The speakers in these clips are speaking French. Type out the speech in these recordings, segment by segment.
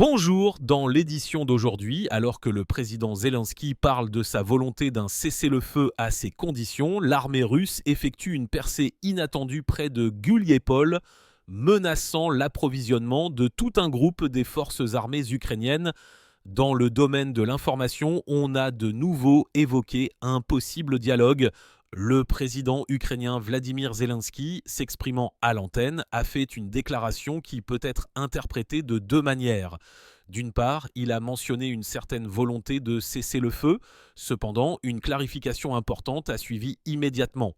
Bonjour, dans l'édition d'aujourd'hui, alors que le président Zelensky parle de sa volonté d'un cessez-le-feu à ses conditions, l'armée russe effectue une percée inattendue près de Guliepol, menaçant l'approvisionnement de tout un groupe des forces armées ukrainiennes. Dans le domaine de l'information, on a de nouveau évoqué un possible dialogue. Le président ukrainien Vladimir Zelensky, s'exprimant à l'antenne, a fait une déclaration qui peut être interprétée de deux manières. D'une part, il a mentionné une certaine volonté de cesser le feu. Cependant, une clarification importante a suivi immédiatement.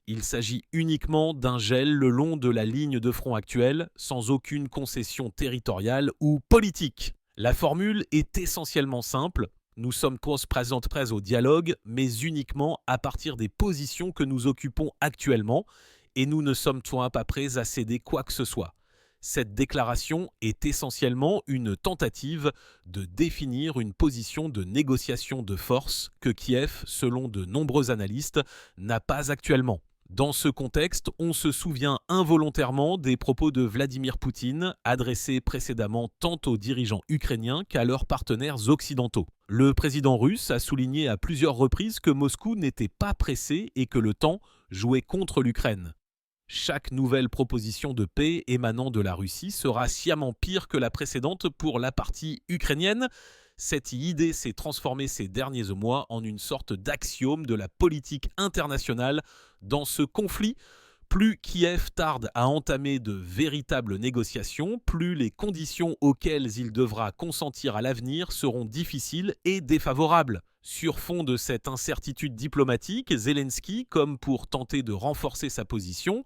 Il s'agit uniquement d'un gel le long de la ligne de front actuelle, sans aucune concession territoriale ou politique. La formule est essentiellement simple. Nous sommes tous prêts au dialogue, mais uniquement à partir des positions que nous occupons actuellement, et nous ne sommes pas prêts à céder quoi que ce soit. Cette déclaration est essentiellement une tentative de définir une position de négociation de force que Kiev, selon de nombreux analystes, n'a pas actuellement. Dans ce contexte, on se souvient involontairement des propos de Vladimir Poutine, adressés précédemment tant aux dirigeants ukrainiens qu'à leurs partenaires occidentaux. Le président russe a souligné à plusieurs reprises que Moscou n'était pas pressé et que le temps jouait contre l'Ukraine. Chaque nouvelle proposition de paix émanant de la Russie sera sciemment pire que la précédente pour la partie ukrainienne. Cette idée s'est transformée ces derniers mois en une sorte d'axiome de la politique internationale dans ce conflit. Plus Kiev tarde à entamer de véritables négociations, plus les conditions auxquelles il devra consentir à l'avenir seront difficiles et défavorables. Sur fond de cette incertitude diplomatique, Zelensky, comme pour tenter de renforcer sa position,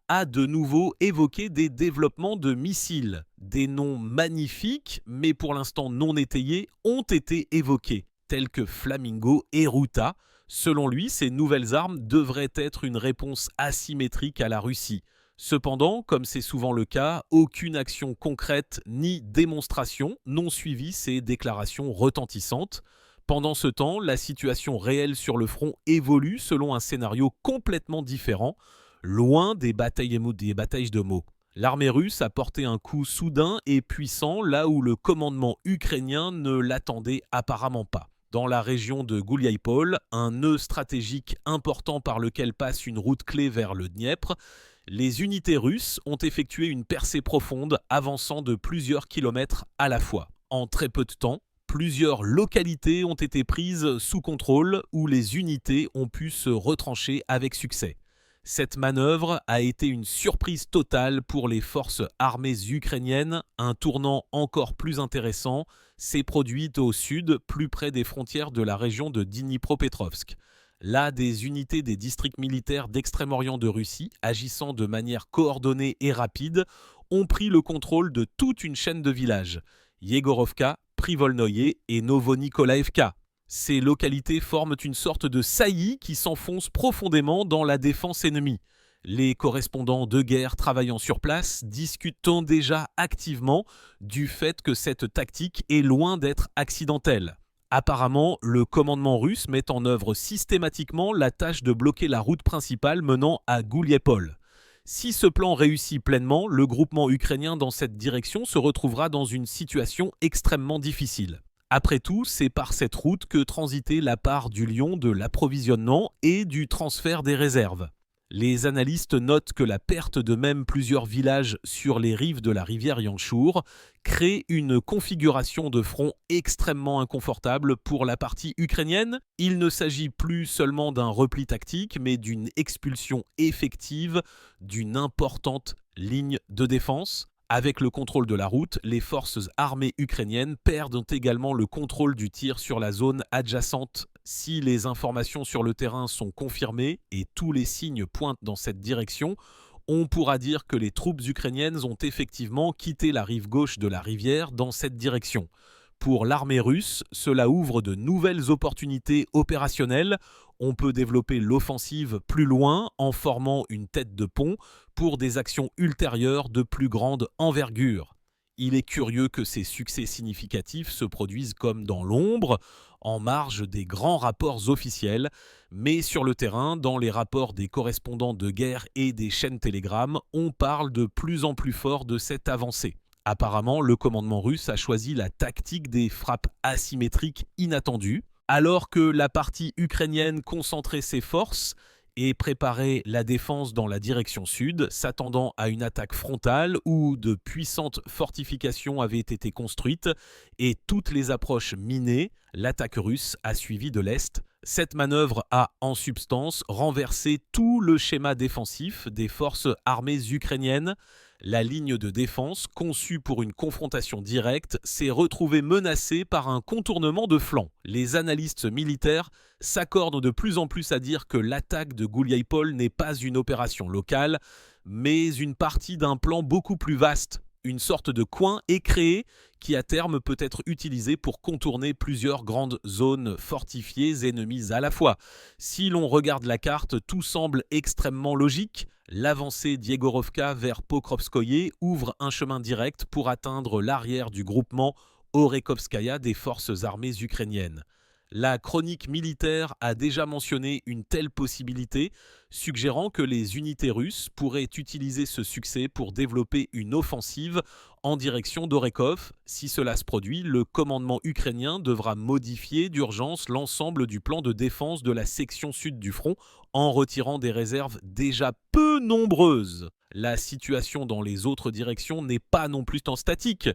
a de nouveau évoqué des développements de missiles. Des noms magnifiques, mais pour l'instant non étayés, ont été évoqués, tels que Flamingo et Ruta. Selon lui, ces nouvelles armes devraient être une réponse asymétrique à la Russie. Cependant, comme c'est souvent le cas, aucune action concrète ni démonstration n'ont suivi ces déclarations retentissantes. Pendant ce temps, la situation réelle sur le front évolue selon un scénario complètement différent, loin des batailles de mots. L'armée russe a porté un coup soudain et puissant là où le commandement ukrainien ne l'attendait apparemment pas. Dans la région de Guliepol, un nœud stratégique important par lequel passe une route clé vers le Dniepr, les unités russes ont effectué une percée profonde, avançant de plusieurs kilomètres à la fois. En très peu de temps, plusieurs localités ont été prises sous contrôle où les unités ont pu se retrancher avec succès. Cette manœuvre a été une surprise totale pour les forces armées ukrainiennes. Un tournant encore plus intéressant s'est produit au sud, plus près des frontières de la région de Dnipropetrovsk. Là, des unités des districts militaires d'Extrême-Orient de Russie, agissant de manière coordonnée et rapide, ont pris le contrôle de toute une chaîne de villages. Yegorovka, Privolnoye et Novonikolaevka. Ces localités forment une sorte de saillie qui s'enfonce profondément dans la défense ennemie. Les correspondants de guerre travaillant sur place discutent déjà activement du fait que cette tactique est loin d'être accidentelle. Apparemment, le commandement russe met en œuvre systématiquement la tâche de bloquer la route principale menant à Guliepol. Si ce plan réussit pleinement, le groupement ukrainien dans cette direction se retrouvera dans une situation extrêmement difficile. Après tout, c'est par cette route que transitait la part du lion de l'approvisionnement et du transfert des réserves. Les analystes notent que la perte de même plusieurs villages sur les rives de la rivière Yanchour crée une configuration de front extrêmement inconfortable pour la partie ukrainienne. Il ne s'agit plus seulement d'un repli tactique, mais d'une expulsion effective d'une importante ligne de défense. Avec le contrôle de la route, les forces armées ukrainiennes perdent également le contrôle du tir sur la zone adjacente. Si les informations sur le terrain sont confirmées et tous les signes pointent dans cette direction, on pourra dire que les troupes ukrainiennes ont effectivement quitté la rive gauche de la rivière dans cette direction. Pour l'armée russe, cela ouvre de nouvelles opportunités opérationnelles. On peut développer l'offensive plus loin en formant une tête de pont pour des actions ultérieures de plus grande envergure. Il est curieux que ces succès significatifs se produisent comme dans l'ombre, en marge des grands rapports officiels, mais sur le terrain, dans les rapports des correspondants de guerre et des chaînes Telegram, on parle de plus en plus fort de cette avancée. Apparemment, le commandement russe a choisi la tactique des frappes asymétriques inattendues, alors que la partie ukrainienne concentrait ses forces et préparait la défense dans la direction sud, s'attendant à une attaque frontale où de puissantes fortifications avaient été construites et toutes les approches minées. L'attaque russe a suivi de l'Est. Cette manœuvre a, en substance, renversé tout le schéma défensif des forces armées ukrainiennes. La ligne de défense, conçue pour une confrontation directe, s'est retrouvée menacée par un contournement de flanc. Les analystes militaires s'accordent de plus en plus à dire que l'attaque de Gouliaïpol n'est pas une opération locale, mais une partie d'un plan beaucoup plus vaste. Une sorte de coin est créé qui à terme peut être utilisé pour contourner plusieurs grandes zones fortifiées ennemies à la fois. Si l'on regarde la carte, tout semble extrêmement logique. L'avancée d'Yegorovka vers Pokrovskoye ouvre un chemin direct pour atteindre l'arrière du groupement Orekhovskaya des forces armées ukrainiennes. La chronique militaire a déjà mentionné une telle possibilité, suggérant que les unités russes pourraient utiliser ce succès pour développer une offensive en direction d'Orekhov. Si cela se produit, le commandement ukrainien devra modifier d'urgence l'ensemble du plan de défense de la section sud du front en retirant des réserves déjà peu nombreuses. La situation dans les autres directions n'est pas non plus tant statique.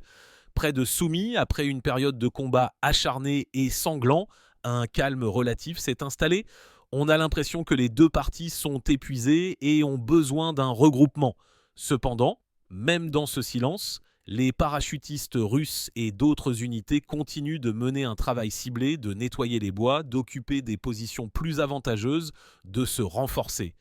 Près de Soumy, après une période de combat acharné et sanglant, un calme relatif s'est installé. On a l'impression que les deux parties sont épuisées et ont besoin d'un regroupement. Cependant, même dans ce silence, les parachutistes russes et d'autres unités continuent de mener un travail ciblé, de nettoyer les bois, d'occuper des positions plus avantageuses, de se renforcer.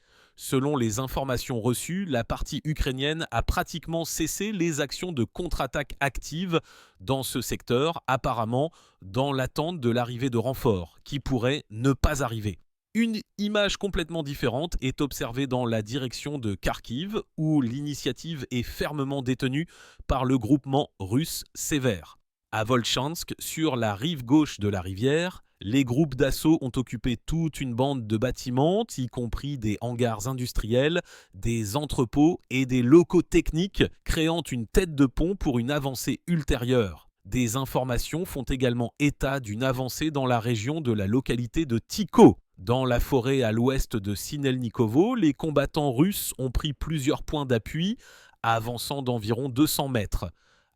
Selon les informations reçues, la partie ukrainienne a pratiquement cessé les actions de contre-attaque actives dans ce secteur, apparemment dans l'attente de l'arrivée de renforts, qui pourraient ne pas arriver. Une image complètement différente est observée dans la direction de Kharkiv, où l'initiative est fermement détenue par le groupement russe Sévère. À Volchansk, sur la rive gauche de la rivière, les groupes d'assaut ont occupé toute une bande de bâtiments, y compris des hangars industriels, des entrepôts et des locaux techniques, créant une tête de pont pour une avancée ultérieure. Des informations font également état d'une avancée dans la région de la localité de Tikho. Dans la forêt à l'ouest de Sinelnikovo, les combattants russes ont pris plusieurs points d'appui, avançant d'environ 200 mètres.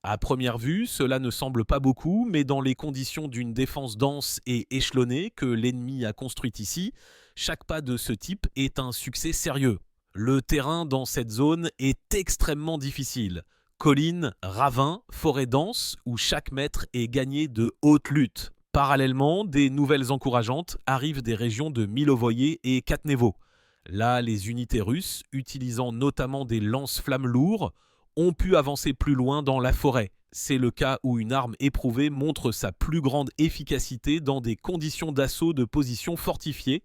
À première vue, cela ne semble pas beaucoup, mais dans les conditions d'une défense dense et échelonnée que l'ennemi a construite ici, chaque pas de ce type est un succès sérieux. Le terrain dans cette zone est extrêmement difficile. Collines, ravins, forêts denses, où chaque mètre est gagné de haute lutte. Parallèlement, des nouvelles encourageantes arrivent des régions de Milovoye et Katnevo. Là, les unités russes, utilisant notamment des lance-flammes lourds, ont pu avancer plus loin dans la forêt. C'est le cas où une arme éprouvée montre sa plus grande efficacité dans des conditions d'assaut de positions fortifiées.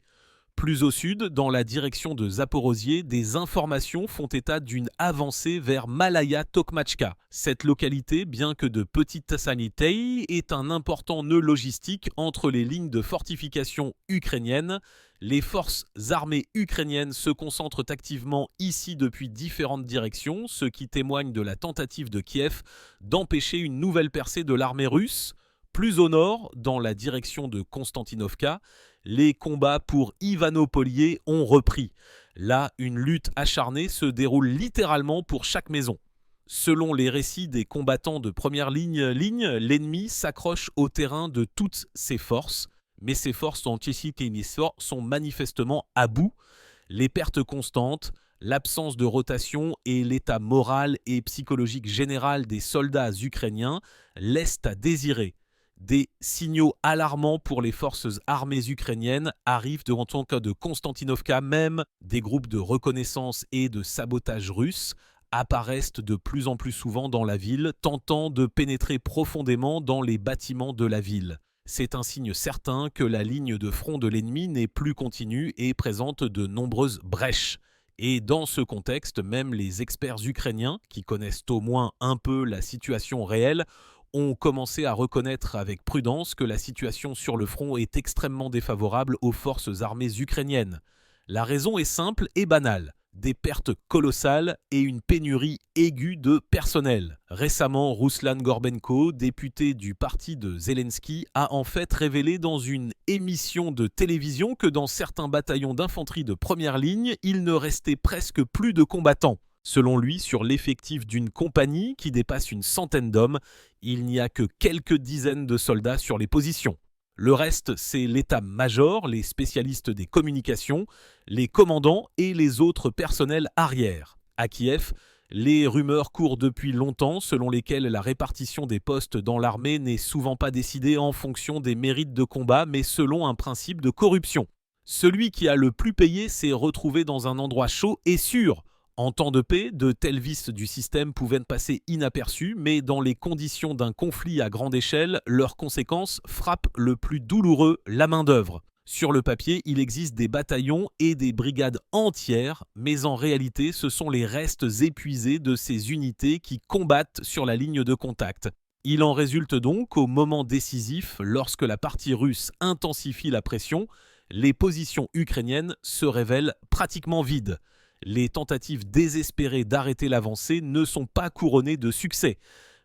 Plus au sud, dans la direction de Zaporozhye, des informations font état d'une avancée vers Malaya-Tokmachka. Cette localité, bien que de petite sanité, est un important nœud logistique entre les lignes de fortification ukrainiennes. Les forces armées ukrainiennes se concentrent activement ici depuis différentes directions, ce qui témoigne de la tentative de Kiev d'empêcher une nouvelle percée de l'armée russe. Plus au nord, dans la direction de Konstantinovka, les combats pour Ivanopolie ont repris. Là, une lutte acharnée se déroule littéralement pour chaque maison. Selon les récits des combattants de première ligne, l'ennemi s'accroche au terrain de toutes ses forces, mais ces forces sont manifestement à bout. Les pertes constantes, l'absence de rotation et l'état moral et psychologique général des soldats ukrainiens laissent à désirer. Des signaux alarmants pour les forces armées ukrainiennes arrivent en tant que de Konstantinovka, même des groupes de reconnaissance et de sabotage russes apparaissent de plus en plus souvent dans la ville, tentant de pénétrer profondément dans les bâtiments de la ville. C'est un signe certain que la ligne de front de l'ennemi n'est plus continue et présente de nombreuses brèches. Et dans ce contexte, même les experts ukrainiens, qui connaissent au moins un peu la situation réelle, ont commencé à reconnaître avec prudence que la situation sur le front est extrêmement défavorable aux forces armées ukrainiennes. La raison est simple et banale. des pertes colossales et une pénurie aiguë de personnel. Récemment, Ruslan Gorbenko, député du parti de Zelensky, a en fait révélé dans une émission de télévision que dans certains bataillons d'infanterie de première ligne, il ne restait presque plus de combattants. Selon lui, sur l'effectif d'une compagnie qui dépasse une centaine d'hommes, il n'y a que quelques dizaines de soldats sur les positions. Le reste, c'est l'état-major, les spécialistes des communications, les commandants et les autres personnels arrière. À Kiev, les rumeurs courent depuis longtemps selon lesquelles la répartition des postes dans l'armée n'est souvent pas décidée en fonction des mérites de combat, mais selon un principe de corruption. Celui qui a le plus payé s'est retrouvé dans un endroit chaud et sûr. En temps de paix, de tels vices du système pouvaient passer inaperçus, mais dans les conditions d'un conflit à grande échelle, leurs conséquences frappent le plus douloureux, la main-d'œuvre. Sur le papier, il existe des bataillons et des brigades entières, mais en réalité, ce sont les restes épuisés de ces unités qui combattent sur la ligne de contact. Il en résulte donc, au moment décisif, lorsque la partie russe intensifie la pression, les positions ukrainiennes se révèlent pratiquement vides. Les tentatives désespérées d'arrêter l'avancée ne sont pas couronnées de succès.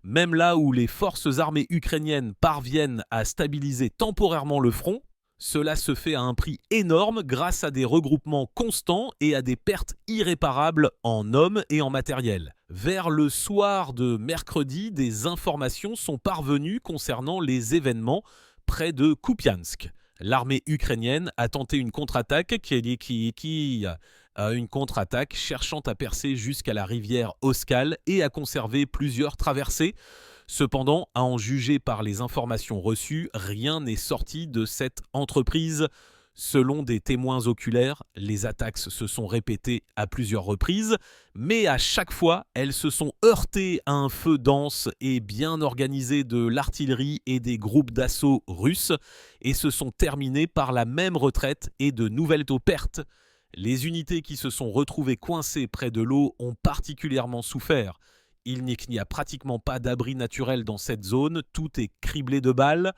Même là où les forces armées ukrainiennes parviennent à stabiliser temporairement le front, cela se fait à un prix énorme grâce à des regroupements constants et à des pertes irréparables en hommes et en matériel. Vers le soir de mercredi, des informations sont parvenues concernant les événements près de Kupiansk. L'armée ukrainienne a tenté une contre-attaque une contre-attaque cherchant à percer jusqu'à la rivière Oskal et à conserver plusieurs traversées. Cependant, à en juger par les informations reçues, rien n'est sorti de cette entreprise. Selon des témoins oculaires, les attaques se sont répétées à plusieurs reprises, mais à chaque fois, elles se sont heurtées à un feu dense et bien organisé de l'artillerie et des groupes d'assaut russes et se sont terminées par la même retraite et de nouvelles pertes. Les unités qui se sont retrouvées coincées près de l'eau ont particulièrement souffert. Il n'y a pratiquement pas d'abri naturel dans cette zone, tout est criblé de balles.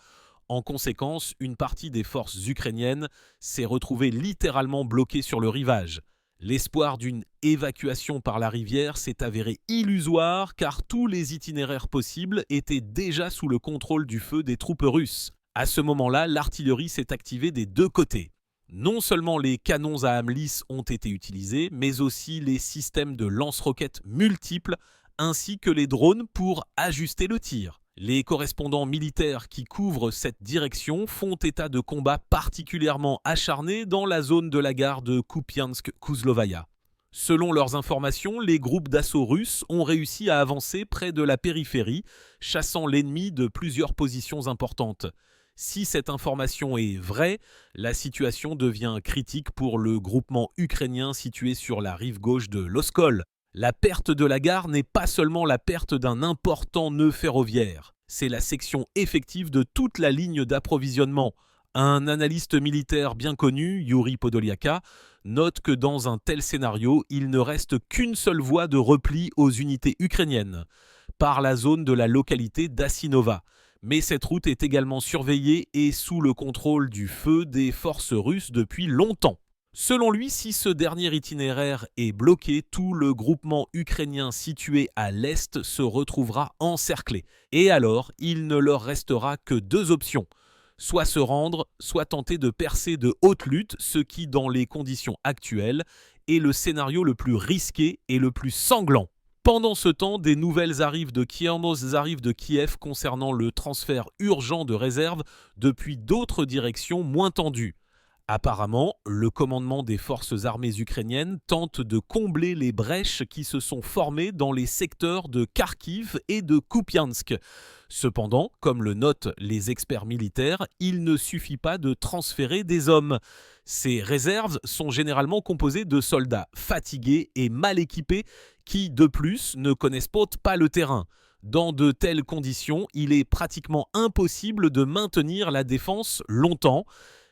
En conséquence, une partie des forces ukrainiennes s'est retrouvée littéralement bloquée sur le rivage. L'espoir d'une évacuation par la rivière s'est avéré illusoire car tous les itinéraires possibles étaient déjà sous le contrôle du feu des troupes russes. À ce moment-là, l'artillerie s'est activée des deux côtés. Non seulement les canons à âme lisse ont été utilisés, mais aussi les systèmes de lance-roquettes multiples ainsi que les drones pour ajuster le tir. Les correspondants militaires qui couvrent cette direction font état de combats particulièrement acharnés dans la zone de la gare de Kupiansk-Kuzlovaya. Selon leurs informations, les groupes d'assaut russes ont réussi à avancer près de la périphérie, chassant l'ennemi de plusieurs positions importantes. Si cette information est vraie, la situation devient critique pour le groupement ukrainien situé sur la rive gauche de l'Oskol. La perte de la gare n'est pas seulement la perte d'un important nœud ferroviaire, c'est la section effective de toute la ligne d'approvisionnement. Un analyste militaire bien connu, Yuri Podoliaka, note que dans un tel scénario, il ne reste qu'une seule voie de repli aux unités ukrainiennes, par la zone de la localité d'Asinova. Mais cette route est également surveillée et sous le contrôle du feu des forces russes depuis longtemps. Selon lui, si ce dernier itinéraire est bloqué, tout le groupement ukrainien situé à l'est se retrouvera encerclé. Et alors, il ne leur restera que deux options. Soit se rendre, soit tenter de percer de haute lutte, ce qui, dans les conditions actuelles, est le scénario le plus risqué et le plus sanglant. Pendant ce temps, des nouvelles arrivent de Kiev concernant le transfert urgent de réserves depuis d'autres directions moins tendues. Apparemment, le commandement des forces armées ukrainiennes tente de combler les brèches qui se sont formées dans les secteurs de Kharkiv et de Kupiansk. Cependant, comme le notent les experts militaires, il ne suffit pas de transférer des hommes. Ces réserves sont généralement composées de soldats fatigués et mal équipés qui, de plus, ne connaissent pas le terrain. Dans de telles conditions, il est pratiquement impossible de maintenir la défense longtemps.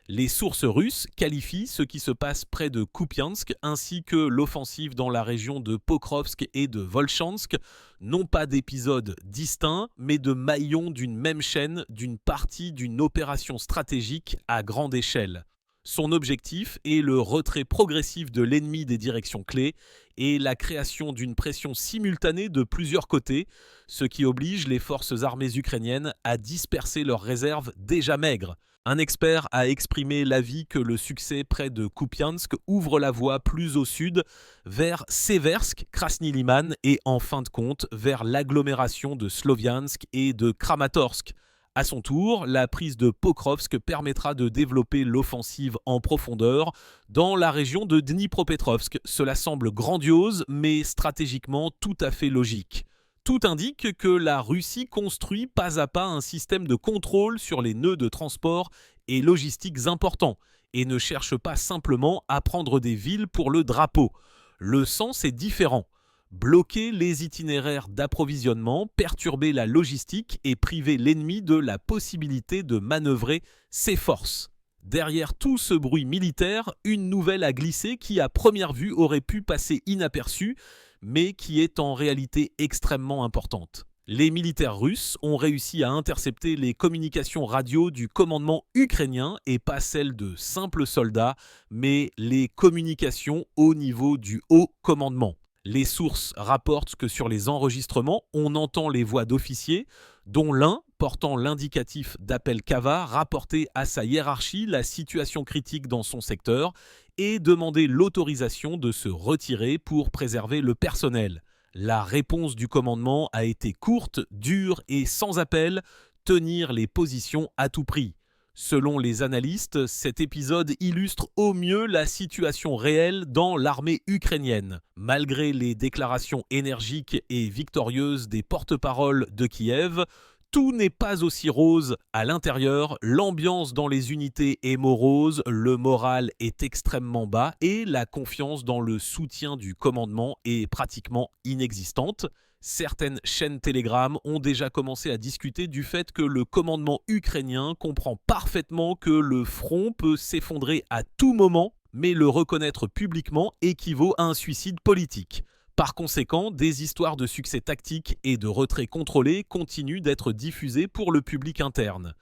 Les sources russes qualifient ce qui se passe près de Kupiansk ainsi que l'offensive dans la région de Pokrovsk et de Volchansk, non pas d'épisodes distincts, mais de maillons d'une même chaîne, d'une partie d'une opération stratégique à grande échelle. Son objectif est le retrait progressif de l'ennemi des directions clés et la création d'une pression simultanée de plusieurs côtés, ce qui oblige les forces armées ukrainiennes à disperser leurs réserves déjà maigres. Un expert a exprimé l'avis que le succès près de Kupiansk ouvre la voie plus au sud vers Seversk, Krasny Liman et en fin de compte vers l'agglomération de Sloviansk et de Kramatorsk. À son tour, la prise de Pokrovsk permettra de développer l'offensive en profondeur dans la région de Dnipropetrovsk. Cela semble grandiose, mais stratégiquement tout à fait logique. Tout indique que la Russie construit pas à pas un système de contrôle sur les nœuds de transport et logistiques importants et ne cherche pas simplement à prendre des villes pour le drapeau. Le sens est différent. Bloquer les itinéraires d'approvisionnement, perturber la logistique et priver l'ennemi de la possibilité de manœuvrer ses forces. Derrière tout ce bruit militaire, une nouvelle a glissé qui à première vue aurait pu passer inaperçue, mais qui est en réalité extrêmement importante. Les militaires russes ont réussi à intercepter les communications radio du commandement ukrainien et pas celles de simples soldats, mais les communications au niveau du haut commandement. Les sources rapportent que sur les enregistrements, on entend les voix d'officiers, dont l'un, portant l'indicatif d'appel Cava, rapportait à sa hiérarchie la situation critique dans son secteur et demandait l'autorisation de se retirer pour préserver le personnel. La réponse du commandement a été courte, dure et sans appel, tenir les positions à tout prix. Selon les analystes, cet épisode illustre au mieux la situation réelle dans l'armée ukrainienne. Malgré les déclarations énergiques et victorieuses des porte-paroles de Kiev, tout n'est pas aussi rose à l'intérieur, l'ambiance dans les unités est morose, le moral est extrêmement bas et la confiance dans le soutien du commandement est pratiquement inexistante. Certaines chaînes Telegram ont déjà commencé à discuter du fait que le commandement ukrainien comprend parfaitement que le front peut s'effondrer à tout moment, mais le reconnaître publiquement équivaut à un suicide politique. Par conséquent, des histoires de succès tactique et de retrait contrôlé continuent d'être diffusées pour le public interne.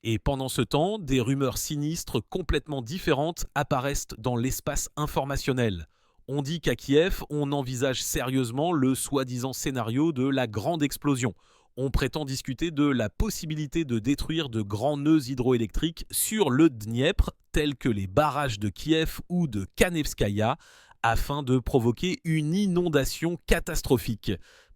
Et pendant ce temps, des rumeurs sinistres complètement différentes apparaissent dans l'espace informationnel. On dit qu'à Kiev, on envisage sérieusement le soi-disant scénario de la grande explosion. On prétend discuter de la possibilité de détruire de grands nœuds hydroélectriques sur le Dniepr, tels que les barrages de Kiev ou de Kanevskaya, afin de provoquer une inondation catastrophique.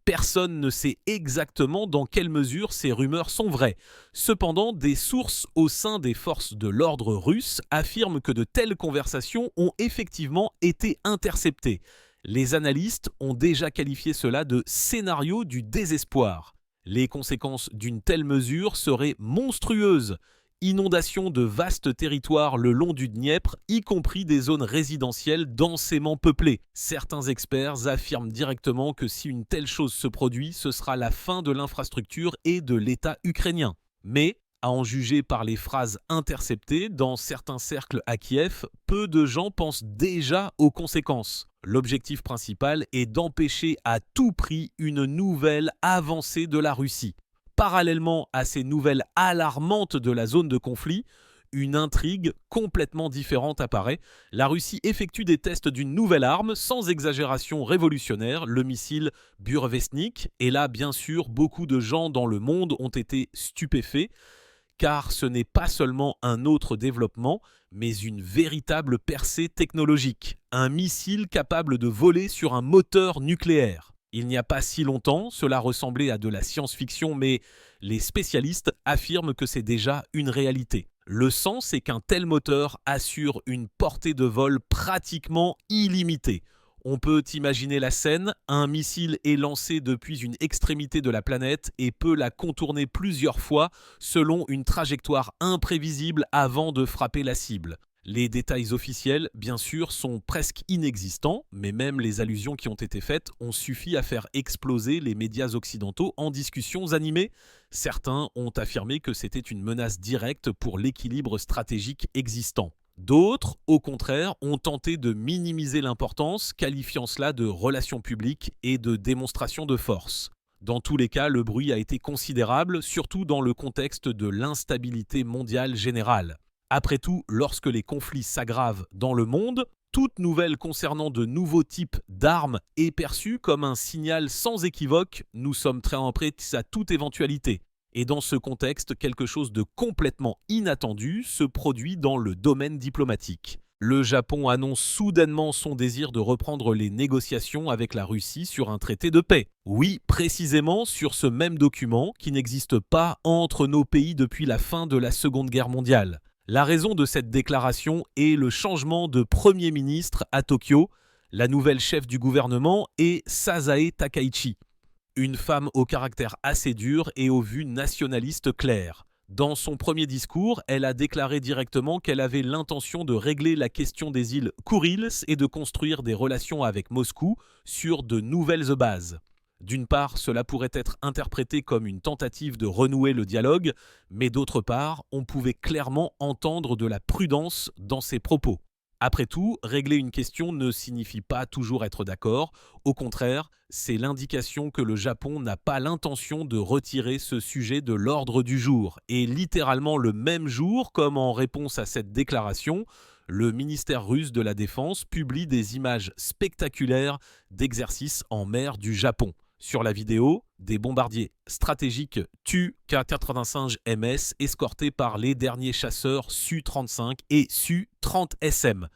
Personne ne sait exactement dans quelle mesure ces rumeurs sont vraies. Cependant, des sources au sein des forces de l'ordre russe affirment que de telles conversations ont effectivement été interceptées. Les analystes ont déjà qualifié cela de scénario du désespoir. Les conséquences d'une telle mesure seraient monstrueuses. Inondation de vastes territoires le long du Dniepr, y compris des zones résidentielles densément peuplées. Certains experts affirment directement que si une telle chose se produit, ce sera la fin de l'infrastructure et de l'État ukrainien. Mais, à en juger par les phrases interceptées dans certains cercles à Kiev, peu de gens pensent déjà aux conséquences. L'objectif principal est d'empêcher à tout prix une nouvelle avancée de la Russie. Parallèlement à ces nouvelles alarmantes de la zone de conflit, une intrigue complètement différente apparaît. La Russie effectue des tests d'une nouvelle arme, sans exagération révolutionnaire, le missile Burevestnik. Et là, bien sûr, beaucoup de gens dans le monde ont été stupéfaits, car ce n'est pas seulement un autre développement, mais une véritable percée technologique. Un missile capable de voler sur un moteur nucléaire. Il n'y a pas si longtemps, cela ressemblait à de la science-fiction, mais les spécialistes affirment que c'est déjà une réalité. Le sens est qu'un tel moteur assure une portée de vol pratiquement illimitée. On peut imaginer la scène, un missile est lancé depuis une extrémité de la planète et peut la contourner plusieurs fois selon une trajectoire imprévisible avant de frapper la cible. Les détails officiels, bien sûr, sont presque inexistants, mais même les allusions qui ont été faites ont suffi à faire exploser les médias occidentaux en discussions animées. Certains ont affirmé que c'était une menace directe pour l'équilibre stratégique existant. D'autres, au contraire, ont tenté de minimiser l'importance, qualifiant cela de relations publiques et de démonstration de force. Dans tous les cas, le bruit a été considérable, surtout dans le contexte de l'instabilité mondiale générale. Après tout, lorsque les conflits s'aggravent dans le monde, toute nouvelle concernant de nouveaux types d'armes est perçue comme un signal sans équivoque. Nous sommes très prêts à toute éventualité. Et dans ce contexte, quelque chose de complètement inattendu se produit dans le domaine diplomatique. Le Japon annonce soudainement son désir de reprendre les négociations avec la Russie sur un traité de paix. Oui, précisément sur ce même document qui n'existe pas entre nos pays depuis la fin de la Seconde Guerre mondiale. La raison de cette déclaration est le changement de Premier ministre à Tokyo. La nouvelle chef du gouvernement est Sasae Takaichi, une femme au caractère assez dur et aux vues nationalistes claires. Dans son premier discours, elle a déclaré directement qu'elle avait l'intention de régler la question des îles Kurils et de construire des relations avec Moscou sur de nouvelles bases. D'une part, cela pourrait être interprété comme une tentative de renouer le dialogue, mais d'autre part, on pouvait clairement entendre de la prudence dans ses propos. Après tout, régler une question ne signifie pas toujours être d'accord. Au contraire, c'est l'indication que le Japon n'a pas l'intention de retirer ce sujet de l'ordre du jour. Et littéralement le même jour, comme en réponse à cette déclaration, le ministère russe de la Défense publie des images spectaculaires d'exercices en mer du Japon. Sur la vidéo, des bombardiers stratégiques Tu-K85MS escortés par les derniers chasseurs Su-35 et Su-30SM.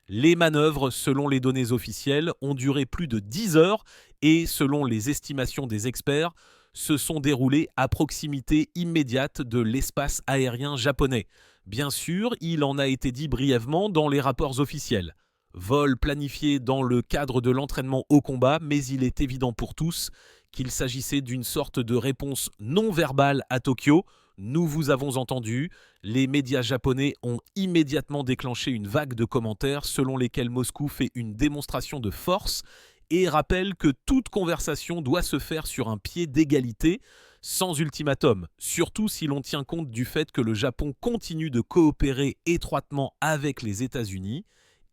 Les manœuvres, selon les données officielles, ont duré plus de 10 heures et, selon les estimations des experts, se sont déroulées à proximité immédiate de l'espace aérien japonais. Bien sûr, il en a été dit brièvement dans les rapports officiels. Vol planifié dans le cadre de l'entraînement au combat, mais il est évident pour tous qu'il s'agissait d'une sorte de réponse non verbale à Tokyo. Nous vous avons entendu, les médias japonais ont immédiatement déclenché une vague de commentaires selon lesquels Moscou fait une démonstration de force et rappelle que toute conversation doit se faire sur un pied d'égalité, sans ultimatum, surtout si l'on tient compte du fait que le Japon continue de coopérer étroitement avec les États-Unis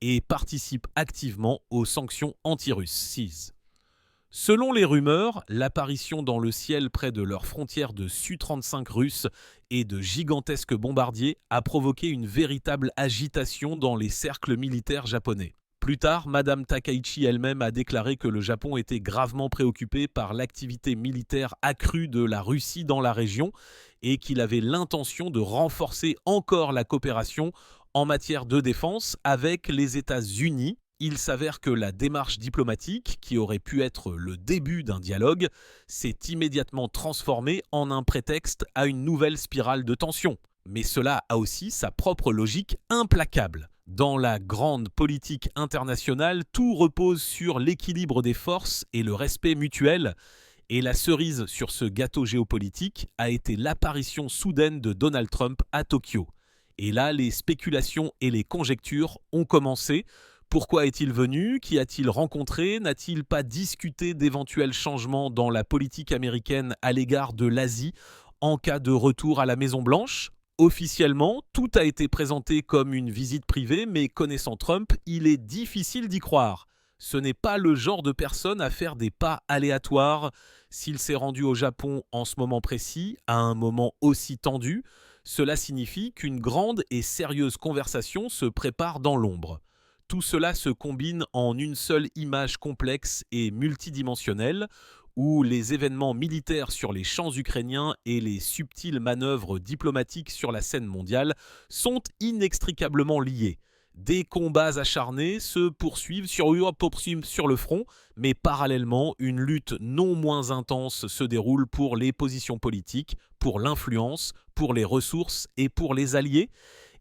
et participe activement aux sanctions anti-russes. Selon les rumeurs, l'apparition dans le ciel près de leurs frontières de Su-35 russes et de gigantesques bombardiers a provoqué une véritable agitation dans les cercles militaires japonais. Plus tard, Madame Takaichi elle-même a déclaré que le Japon était gravement préoccupé par l'activité militaire accrue de la Russie dans la région et qu'il avait l'intention de renforcer encore la coopération en matière de défense avec les États-Unis. Il s'avère que la démarche diplomatique, qui aurait pu être le début d'un dialogue, s'est immédiatement transformée en un prétexte à une nouvelle spirale de tension. Mais cela a aussi sa propre logique implacable. Dans la grande politique internationale, tout repose sur l'équilibre des forces et le respect mutuel. Et la cerise sur ce gâteau géopolitique a été l'apparition soudaine de Donald Trump à Tokyo. Et là, les spéculations et les conjectures ont commencé. Pourquoi est-il venu? Qui a-t-il rencontré? N'a-t-il pas discuté d'éventuels changements dans la politique américaine à l'égard de l'Asie en cas de retour à la Maison-Blanche? Officiellement, tout a été présenté comme une visite privée, mais connaissant Trump, il est difficile d'y croire. Ce n'est pas le genre de personne à faire des pas aléatoires. S'il s'est rendu au Japon en ce moment précis, à un moment aussi tendu, cela signifie qu'une grande et sérieuse conversation se prépare dans l'ombre. Tout cela se combine en une seule image complexe et multidimensionnelle où les événements militaires sur les champs ukrainiens et les subtiles manœuvres diplomatiques sur la scène mondiale sont inextricablement liés. Des combats acharnés se poursuivent sur le front, mais parallèlement, une lutte non moins intense se déroule pour les positions politiques, pour l'influence, pour les ressources et pour les alliés.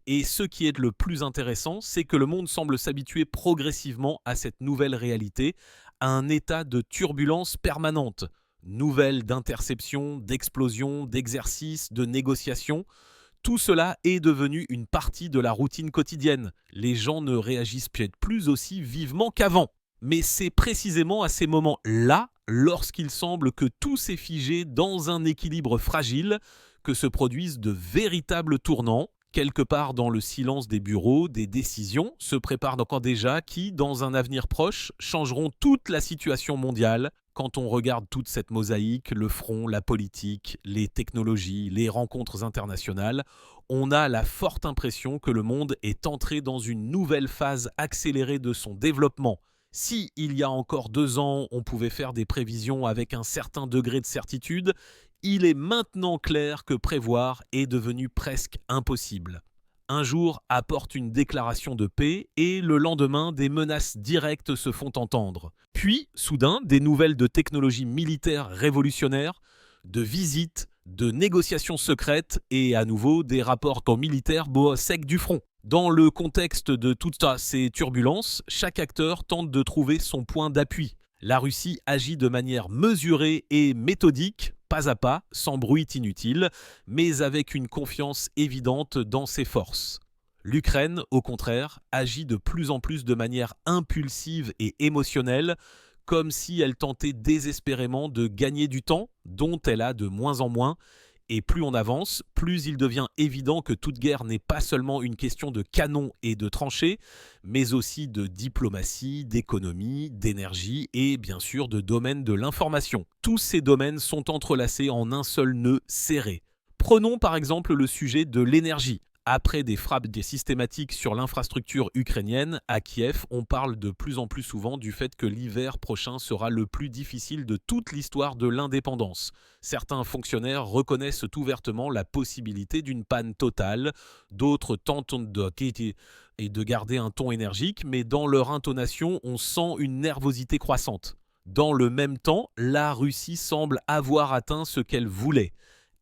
Et ce qui est le plus intéressant, c'est que le monde semble s'habituer progressivement à cette nouvelle réalité, à un état de turbulence permanente. Nouvelles d'interceptions, d'explosions, d'exercices, de négociations. Tout cela est devenu une partie de la routine quotidienne. Les gens ne réagissent peut-être plus aussi vivement qu'avant. Mais c'est précisément à ces moments-là, lorsqu'il semble que tout s'est figé dans un équilibre fragile, que se produisent de véritables tournants. Quelque part dans le silence des bureaux, des décisions se préparent encore déjà qui, dans un avenir proche, changeront toute la situation mondiale Quand on regarde toute cette mosaïque, le front, la politique, les technologies, les rencontres internationales, on a la forte impression que le monde est entré dans une nouvelle phase accélérée de son développement. Si, il y a encore 2 ans, on pouvait faire des prévisions avec un certain degré de certitude, il est maintenant clair que prévoir est devenu presque impossible. Un jour apporte une déclaration de paix et le lendemain, des menaces directes se font entendre. Puis, soudain, des nouvelles de technologies militaires révolutionnaires, de visites, de négociations secrètes et à nouveau des rapports militaires secs du front. Dans le contexte de toutes ces turbulences, chaque acteur tente de trouver son point d'appui. La Russie agit de manière mesurée et méthodique, pas à pas, sans bruit inutile, mais avec une confiance évidente dans ses forces. L'Ukraine, au contraire, agit de plus en plus de manière impulsive et émotionnelle, comme si elle tentait désespérément de gagner du temps, dont elle a de moins en moins. Et plus on avance, plus il devient évident que toute guerre n'est pas seulement une question de canons et de tranchées, mais aussi de diplomatie, d'économie, d'énergie et bien sûr de domaine de l'information. Tous ces domaines sont entrelacés en un seul nœud serré. Prenons par exemple le sujet de l'énergie. Après des frappes systématiques sur l'infrastructure ukrainienne, à Kiev, on parle de plus en plus souvent du fait que l'hiver prochain sera le plus difficile de toute l'histoire de l'indépendance. Certains fonctionnaires reconnaissent ouvertement la possibilité d'une panne totale, d'autres tentent de garder un ton énergique, mais dans leur intonation, on sent une nervosité croissante. Dans le même temps, la Russie semble avoir atteint ce qu'elle voulait.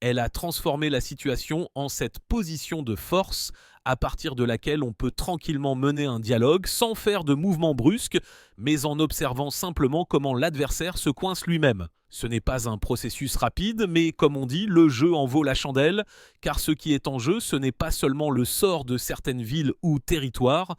Elle a transformé la situation en cette position de force à partir de laquelle on peut tranquillement mener un dialogue sans faire de mouvements brusques, mais en observant simplement comment l'adversaire se coince lui-même. Ce n'est pas un processus rapide, mais comme on dit, le jeu en vaut la chandelle, car ce qui est en jeu, ce n'est pas seulement le sort de certaines villes ou territoires,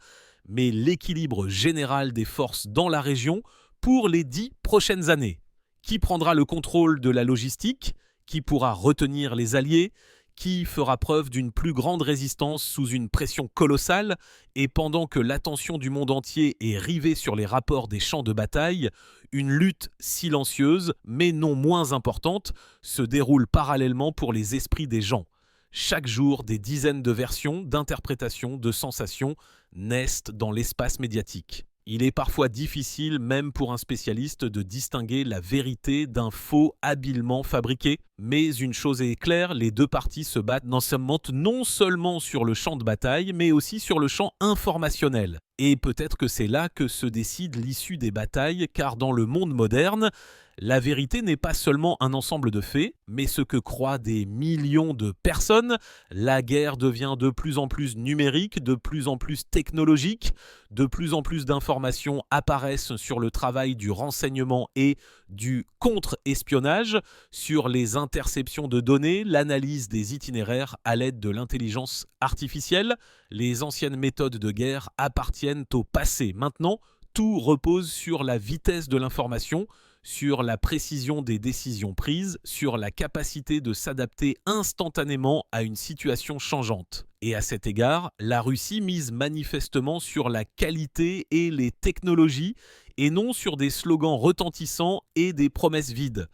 mais l'équilibre général des forces dans la région pour les 10 prochaines années. Qui prendra le contrôle de la logistique ? Qui pourra retenir les alliés, qui fera preuve d'une plus grande résistance sous une pression colossale, et pendant que l'attention du monde entier est rivée sur les rapports des champs de bataille, une lutte silencieuse, mais non moins importante, se déroule parallèlement pour les esprits des gens. Chaque jour, des dizaines de versions, d'interprétations, de sensations naissent dans l'espace médiatique. Il est parfois difficile, même pour un spécialiste, de distinguer la vérité d'un faux habilement fabriqué. Mais une chose est claire, les deux parties se battent non seulement sur le champ de bataille, mais aussi sur le champ informationnel. Et peut-être que c'est là que se décide l'issue des batailles, car dans le monde moderne, la vérité n'est pas seulement un ensemble de faits, mais ce que croient des millions de personnes. La guerre devient de plus en plus numérique, de plus en plus technologique, de plus en plus d'informations apparaissent sur le travail du renseignement et du contre-espionnage, sur les interceptions de données, l'analyse des itinéraires à l'aide de l'intelligence artificielle. Les anciennes méthodes de guerre appartiennent au passé. Maintenant, tout repose sur la vitesse de l'information, sur la précision des décisions prises, sur la capacité de s'adapter instantanément à une situation changeante. Et à cet égard, la Russie mise manifestement sur la qualité et les technologies, et non sur des slogans retentissants et des promesses vides.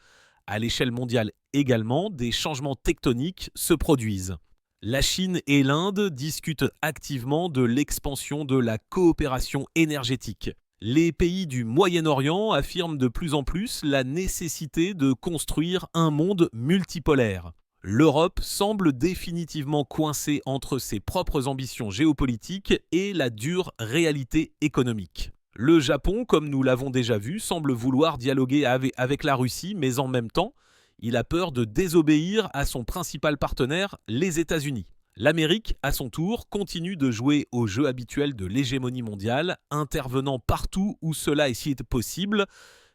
À l'échelle mondiale également, des changements tectoniques se produisent. La Chine et l'Inde discutent activement de l'expansion de la coopération énergétique. Les pays du Moyen-Orient affirment de plus en plus la nécessité de construire un monde multipolaire. L'Europe semble définitivement coincée entre ses propres ambitions géopolitiques et la dure réalité économique. Le Japon, comme nous l'avons déjà vu, semble vouloir dialoguer avec la Russie, mais en même temps, il a peur de désobéir à son principal partenaire, les États-Unis. L'Amérique, à son tour, continue de jouer au jeu habituel de l'hégémonie mondiale, intervenant partout où cela est possible,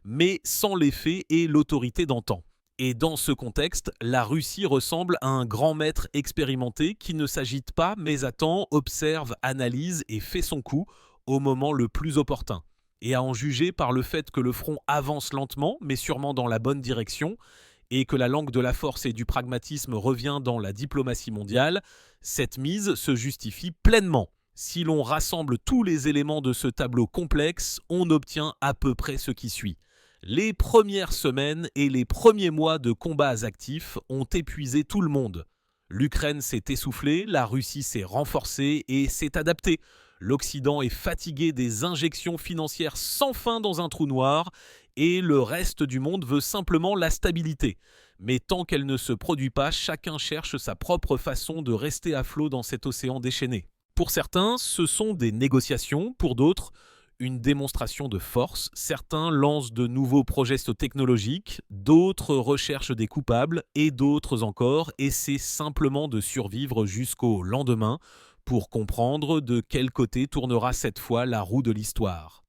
mais sans l'effet et l'autorité d'antan. Et dans ce contexte, la Russie ressemble à un grand maître expérimenté qui ne s'agite pas, mais attend, observe, analyse et fait son coup au moment le plus opportun. Et à en juger par le fait que le front avance lentement, mais sûrement dans la bonne direction, et que la langue de la force et du pragmatisme revient dans la diplomatie mondiale, cette mise se justifie pleinement. Si l'on rassemble tous les éléments de ce tableau complexe, on obtient à peu près ce qui suit. Les premières semaines et les premiers mois de combats actifs ont épuisé tout le monde. L'Ukraine s'est essoufflée, la Russie s'est renforcée et s'est adaptée. L'Occident est fatigué des injections financières sans fin dans un trou noir et le reste du monde veut simplement la stabilité. Mais tant qu'elle ne se produit pas, chacun cherche sa propre façon de rester à flot dans cet océan déchaîné. Pour certains, ce sont des négociations, pour d'autres, une démonstration de force. Certains lancent de nouveaux projets technologiques, d'autres recherchent des coupables et d'autres encore essaient simplement de survivre jusqu'au lendemain pour comprendre de quel côté tournera cette fois la roue de l'histoire.